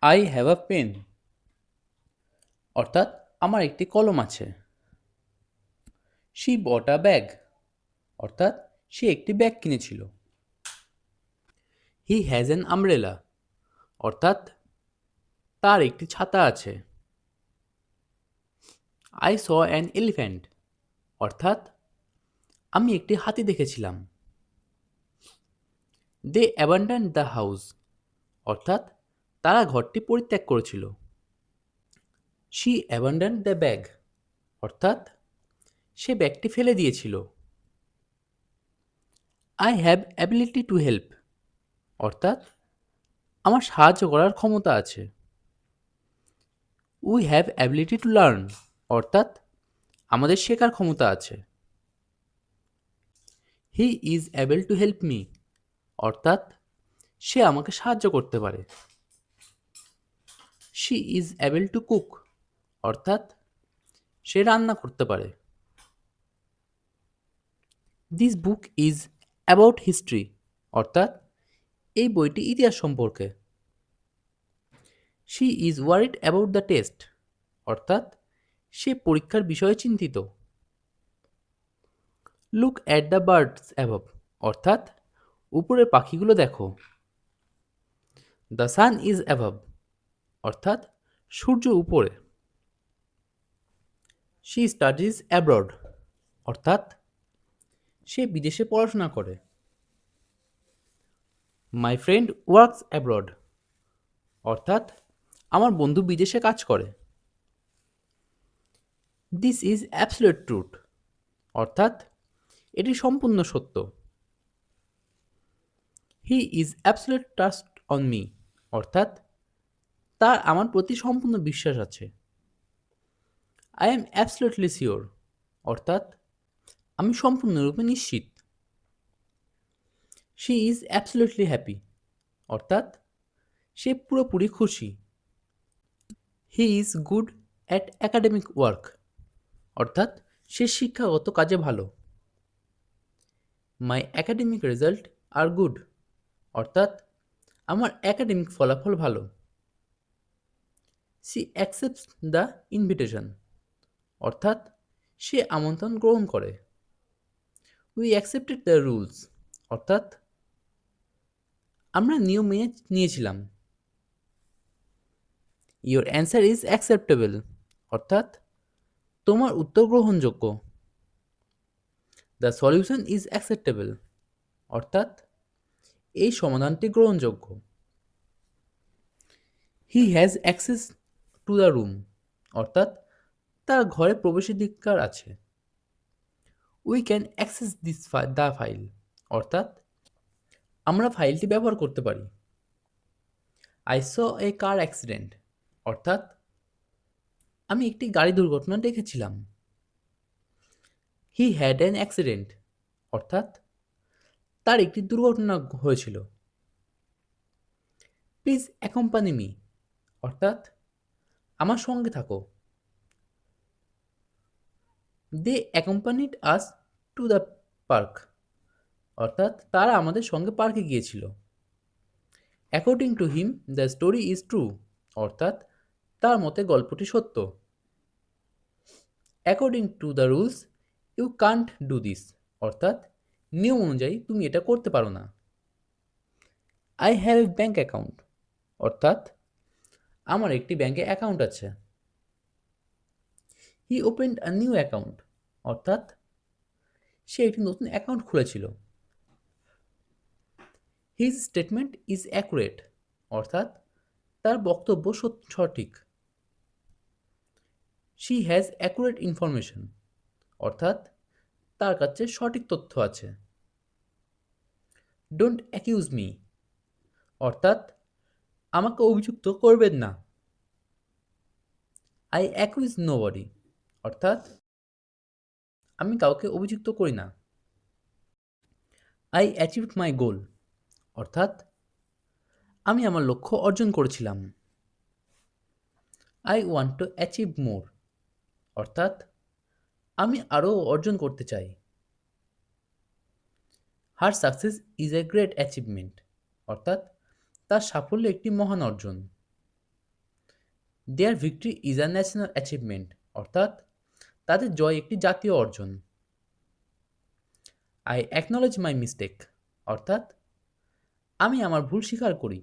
I have a pen, অর্থাৎ আমার একটি কলম আছে। শি বট আ ব্যাগ, অর্থাৎ সে একটি ব্যাগ কিনেছিল। হি হ্যাজ অ্যান আমব্রেলা, অর্থাৎ তার একটি ছাতা আছে। আই স অ্যান এলিফ্যান্ট, অর্থাৎ আমি একটি হাতি দেখেছিলাম। দে অ্যাবান্ডন দ্য হাউস, অর্থাৎ তারা ঘরটি পরিত্যাগ করেছিল। শি অ্যাবান্ডন দ্য ব্যাগ, অর্থাৎ সে ব্যাগটি ফেলে দিয়েছিল। I have ability to help, অর্থাৎ আমার সাহায্য করার ক্ষমতা আছে। We have ability to learn, অর্থাৎ আমাদের শেখার ক্ষমতা আছে। He is able to help me, অর্থাৎ সে আমাকে সাহায্য করতে পারে। She is able to cook, অর্থাৎ সে রান্না করতে পারে। This book is about history, অর্থাৎ এই বইটি ইতিহাস সম্পর্কে। She is worried about the test, অর্থাৎ সে পরীক্ষার বিষয়ে চিন্তিত। Look at the birds above, অর্থাৎ উপরের পাখিগুলো দেখো। দ্য সান ইজ অ্যাবভ, অর্থাৎ সূর্য উপরে। শি স্টাডিজ অ্যাব্রড, অর্থাৎ সে বিদেশে পড়াশোনা করে। মাই ফ্রেন্ড ওয়ার্কস অ্যাব্রড, অর্থাৎ আমার বন্ধু বিদেশে কাজ করে। দিস ইজ অ্যাবসলিউট ট্রুথ, অর্থাৎ এটি সম্পূর্ণ সত্য। He is absolute trust on me, অর্থাৎ তার আমার প্রতি সম্পূর্ণ বিশ্বাস আছে। আই এম অ্যাবসলিউটলি শিওর, অর্থাৎ আমি সম্পূর্ণরূপে নিশ্চিত। শি ইজ অ্যাবসলিউটলি হ্যাপি, অর্থাৎ সে পুরোপুরি খুশি। He is good at academic work, অর্থাৎ সে শিক্ষাগত কাজে ভালো। মাই অ্যাকাডেমিক রেজাল্ট আর গুড, অর্থাৎ আমার একাডেমিক ফলাফল ভালো। সি অ্যাকসেপ্টস দ্য ইনভিটেশন, অর্থাৎ সে আমন্ত্রণ গ্রহণ করে। উই অ্যাকসেপ্টেড দ্য রুলস, অর্থাৎ আমরা নিয়ম মেনে নিয়েছিলাম। ইয়োর অ্যান্সার ইজ অ্যাকসেপ্টেবল, অর্থাৎ তোমার উত্তর গ্রহণযোগ্য। দ্য সলিউশন ইজ অ্যাকসেপ্টেবল, অর্থাৎ এই সমাধানটি গ্রহণযোগ্য। He has access to the room, অর্থাৎ তার ঘরে প্রবেশাধিকার আছে। We can access this the file, অর্থাৎ আমরা ফাইলটি ব্যবহার করতে পারি। I saw A car accident, অর্থাৎ আমি একটি গাড়ি দুর্ঘটনা দেখেছিলাম। হি হ্যাড অ্যান অ্যাক্সিডেন্ট, অর্থাৎ তার একটি দুর্ঘটনা হয়েছিল। প্লিজ অ্যাকম্পানি মি, অর্থাৎ আমার সঙ্গে থাকো। They accompanied us to the park, অর্থাৎ তারা আমাদের সঙ্গে পার্কে গিয়েছিল। According to him the story is true, অর্থাৎ তার মতে গল্পটি সত্য। According to the rules you can't do this, অর্থাৎ নিয়ম অনুযায়ী তুমি এটা করতে পারো না। I have a bank account, অর্থাৎ আমার একটি ব্যাঙ্কে অ্যাকাউন্ট আছে। He opened a new account, অর্থাৎ সে একটি নতুন অ্যাকাউন্ট খুলেছিল। হিজ স্টেটমেন্ট ইজ অ্যাকুরেট, অর্থাৎ তার বক্তব্য সঠিক। শি হ্যাজ অ্যাকুরেট ইনফরমেশন, অর্থাৎ তার কাছে সঠিক তথ্য আছে। ডোন্ট অ্যাকিউজ মি, অর্থাৎ আমাকে অভিযুক্ত করবেন না। আই অ্যাকিউজ নোবডি, অর্থাৎ আমি কাউকে অভিযুক্ত করি না। আই অ্যাচিভড মাই গোল, অর্থাৎ আমি আমার লক্ষ্য অর্জন করেছিলাম। I want to achieve more, অর্থাৎ আমি আরও অর্জন করতে চাই। Her success is a great achievement, অর্থাৎ তার সাফল্য একটি মহান অর্জন। Their victory is a national achievement, অর্থাৎ তাদের জয় একটি জাতীয় অর্জন। আই অ্যাকনলেজ মাই মিস্টেক, অর্থাৎ আমি আমার ভুল স্বীকার করি।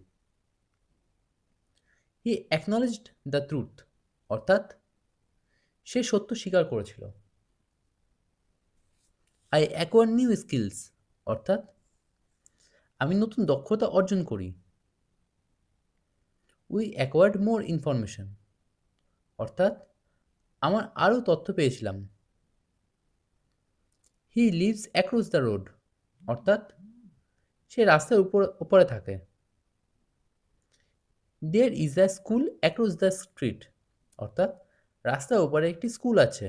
হি অ্যাকনলেজড দ্য ট্রুথ, অর্থাৎ সে সত্য স্বীকার করেছিল। আই অ্যাকোয়ার নিউ স্কিলস, অর্থাৎ আমি নতুন দক্ষতা অর্জন করি। উই অ্যাকোয়ার্ড মোর ইনফরমেশন, অর্থাৎ আমার আরও তথ্য পেয়েছিলাম। He lives across the road, অর্থাৎ সে রাস্তার উপরে থাকে। There is a school across the street, অর্থাৎ রাস্তার ওপারে একটি স্কুল আছে।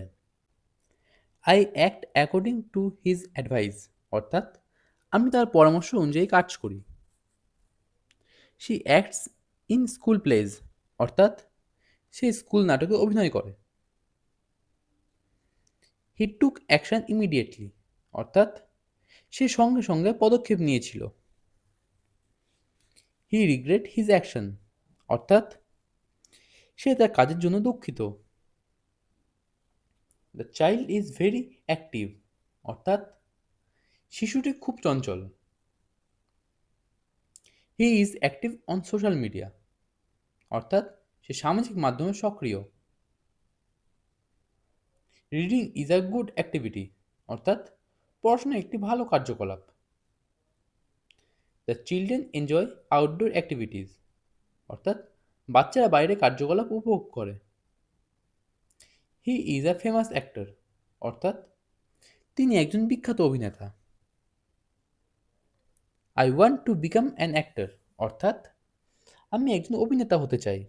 I act according to his advice, অর্থাৎ আমি তার পরামর্শ অনুযায়ী কাজ করি। She acts in school plays, অর্থাৎ সে স্কুল নাটকে অভিনয় করে। হি টুক অ্যাকশন ইমিডিয়েটলি, অর্থাৎ সে সঙ্গে সঙ্গে পদক্ষেপ নিয়েছিল। হি রিগ্রেট হিজ অ্যাকশন, অর্থাৎ সে তার কাজের জন্য দুঃখিত। The child is very active, অর্থাৎ শিশুটি খুব চঞ্চল। He is active on social media, অর্থাৎ সে সামাজিক মাধ্যমে সক্রিয়। Reading is a good activity, অর্থাৎ পড়াশোনা একটি ভালো কার্যকলাপ। The children enjoy outdoor activities, অর্থাৎ বাচ্চারা বাইরে কার্যকলাপ উপভোগ করে। He is a famous actor, অর্থাৎ তিনি একজন বিখ্যাত অভিনেতা। I want to become an actor, অর্থাৎ আমি একজন অভিনেতা হতে চাই।